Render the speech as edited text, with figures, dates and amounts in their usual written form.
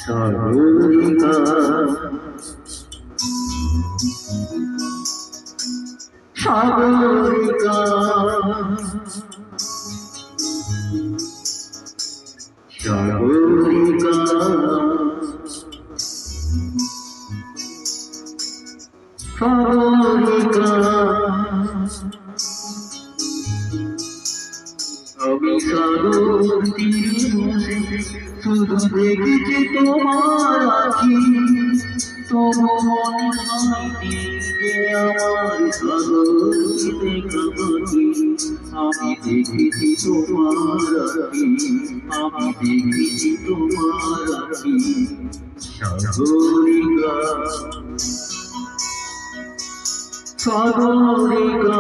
সাগরিকা সাগরিকা সাগরিকা সাগরিকা আমি সাগর তীরে বসে শুধু দেখেছি তোমার আঁখি, তবু মনে হয়নি যে আমার সাগরকে দেখা বাকি। আমি দেখেছি তোমার আঁখি, আমি দেখেছি তোমার আঁখি। সাগরিকা সাগরিকা